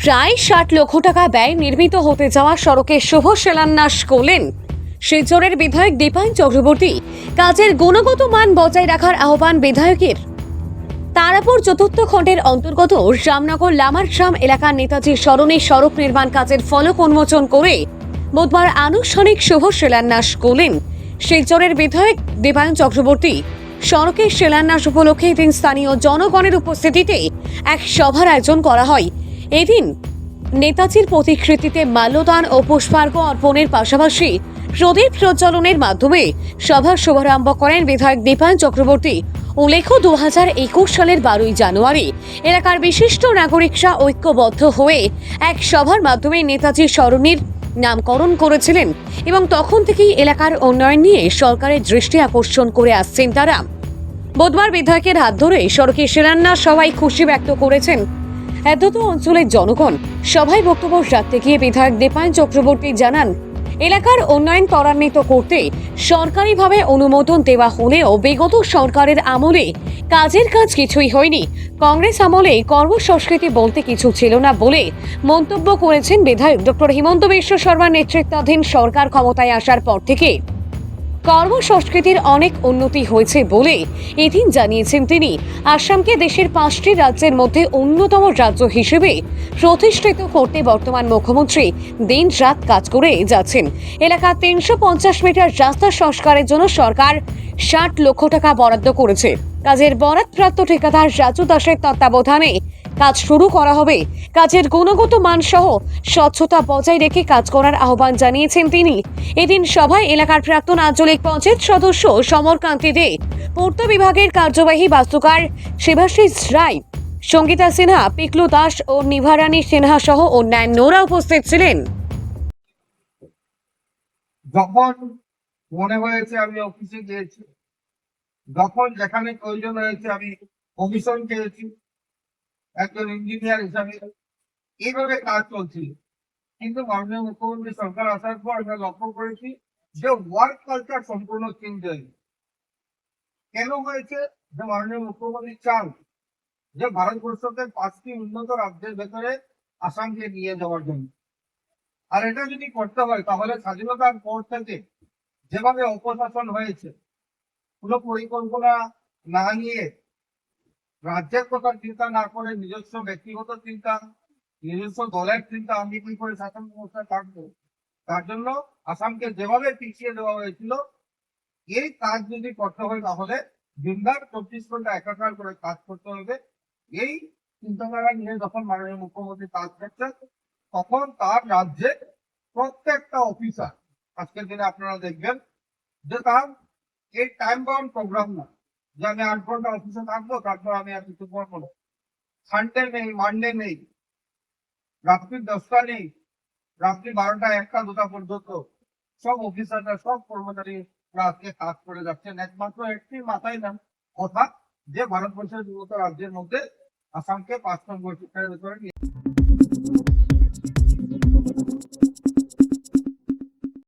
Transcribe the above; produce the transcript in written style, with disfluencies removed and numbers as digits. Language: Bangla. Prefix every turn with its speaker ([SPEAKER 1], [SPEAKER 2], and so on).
[SPEAKER 1] প্রায় ৬০ লক্ষ টাকা ব্যয় নির্মিত হতে যাওয়া সড়কের শুভ শিলান্যাস করলেন শিলচরের বিধায়ক দীপায়ন চক্রবর্তী। কাজের গুণগত মান বজায় রাখার আহ্বান বিধায়কের। তারাপুর চতুর্থ খণ্ডের অন্তর্গত রামনগর লামারগ্রাম এলাকার নেতাজি স্মরণে সড়ক নির্মাণ কাজের ফলক উন্মোচন করে বুধবার আনুষ্ঠানিক শুভ শিলান্যাস করলেন শিলচরের বিধায়ক দীপায়ন চক্রবর্তী। সড়কের শিলান্যাস উপলক্ষে এদিন স্থানীয় জনগণের উপস্থিতিতে এক সভার আয়োজন করা হয়। এদিন নেতাজির প্রতিকৃতিতে মাল্যদান ও পুষ্পার্ঘ্য অর্পণের পাশাপাশি প্রদীপ প্রজ্বলনের মাধ্যমে সভার শুভারম্ভ করেন বিধায়ক দীপায়ন চক্রবর্তী। উল্লেখ্য 2021 সালের 12ই জানুয়ারি এলাকার বিশিষ্ট নাগরিকরা ঐক্যবদ্ধ হয়ে এক সভার মাধ্যমে নেতাজির স্মরণের নামকরণ করেছিলেন এবং তখন থেকেই এলাকার উন্নয়ন নিয়ে সরকারের দৃষ্টি আকর্ষণ করে আসছেন তারা। বুধবার বিধায়কের হাত ধরে সড়কের শিলান্যাস সবাই খুশি ব্যক্ত করেছেন এতদ অঞ্চলের জনগণ। সভায় বক্তব্য রাখতে গিয়ে বিধায়ক দীপায়ন চক্রবর্তী জানান, এলাকার উন্নয়ন ত্বরান্বিত করতে সরকারিভাবে অনুমোদন দেওয়া হলেও বিগত সরকারের আমলে কাজের কাজ কিছুই হয়নি। কংগ্রেস আমলে কর্মসংস্কৃতি বলতে কিছু ছিল না বলে মন্তব্য করেছেন বিধায়ক। ডক্টর হিমন্ত বিশ্ব শর্মার নেতৃত্বাধীন সরকার ক্ষমতায় আসার পর থেকে কর্মসংস্কৃতির অনেক উন্নতি হয়েছে বলে এদিন জানিয়েছেন তিনি। আসামকে দেশের 5টি রাজ্যের মধ্যে অন্যতম রাজ্য হিসেবে প্রতিষ্ঠিত করতে বর্তমান মুখ্যমন্ত্রী দিন রাত কাজ করে যাচ্ছেন। এলাকা 350 মিটার রাস্তা সংস্কারের জন্য সরকার 60 লক্ষ টাকা বরাদ্দ করেছে। কাজের বরাদ্দপ্রাপ্ত ঠিকাদার রাজু দাসের তত্ত্বাবধানে কাজ শুরু করা হবে। কাজের গুণগত মান সহ স্বচ্ছতা বজায় রেখে কাজ করার আহ্বান জানিয়েছেন তিনি। এদিন সভায় এলাকার প্রাক্তন আঞ্চলিক পঞ্চায়েত সদস্য সমরকান্তি দে, পূর্ত বিভাগের কার্যবাহী বাস্তুকার শিবাশিস রায়, সঙ্গীতা সিনহা, পিকলু দাস ও নিভারানী সিনহা সহ অন্যান্যরা উপস্থিত ছিলেন।
[SPEAKER 2] যখন মনে হয়েছে আমি অফিসে গিয়েছি, যখন যেখানে প্রয়োজন হয়েছে আমি কমিশন পেয়েছি একজন ইঞ্জিনিয়ার হিসাবে, এইভাবে কাজ চলছিল। কিন্তু মাননীয় মুখ্যমন্ত্রী সরকার আসার পর আমরা লক্ষ্য করেছি যে ওয়ার্ক কালচার সম্পূর্ণ চেঞ্জ হয়েছে। কেন হয়েছে? যে মাননীয় মুখ্যমন্ত্রী চান যে ভারতবর্ষকে 5টি উন্নত রাজ্যের ভেতরে আসামকে নিয়ে যাওয়ার জন্য। আর এটা যদি করতে হয় তাহলে স্বাধীনতার পর থেকে যেভাবে অপশাসন হয়েছে, কোনো পরিকল্পনা না নিয়ে, রাজ্যের কথা চিন্তা না করে নিজস্ব ব্যক্তিগত চিন্তা, নিজস্ব দলের চিন্তা, আমি কি করে শাসন ব্যবস্থা থাকবো, তার জন্য আসামকে যেভাবে পিছিয়ে দেওয়া হয়েছিল, এই কাজ যদি করতে হয় তাহলে দিনদার 24 ঘন্টা একাকার করে কাজ করতে হবে। এই চিন্তাধারা নিয়ে যখন মাননীয় মুখ্যমন্ত্রী কাজ করছেন, তখন তার রাজ্যে প্রত্যেকটা অফিসার, আজকের দিনে আপনারা দেখবেন যে তার এই টাইম বাউন্ড প্রোগ্রাম না যে আমি 8 ঘন্টা অফিসে থাকবো, তারপর আমি আর কিছু করবো না। সানডে নেই, মানডে নেই, রাত্রি 10টা নেই, রাত্রি 12টা, 1টা, 2টা পর্যন্ত সব অফিসাররা, সব কর্মচারী আজকে কাজ করে যাচ্ছেন একমাত্র একটি মাথায় না কথা, যে ভারতবর্ষের বিগত রাজ্যের মধ্যে আসামকে 5 নম্বর শিক্ষার ভেতরে নিয়ে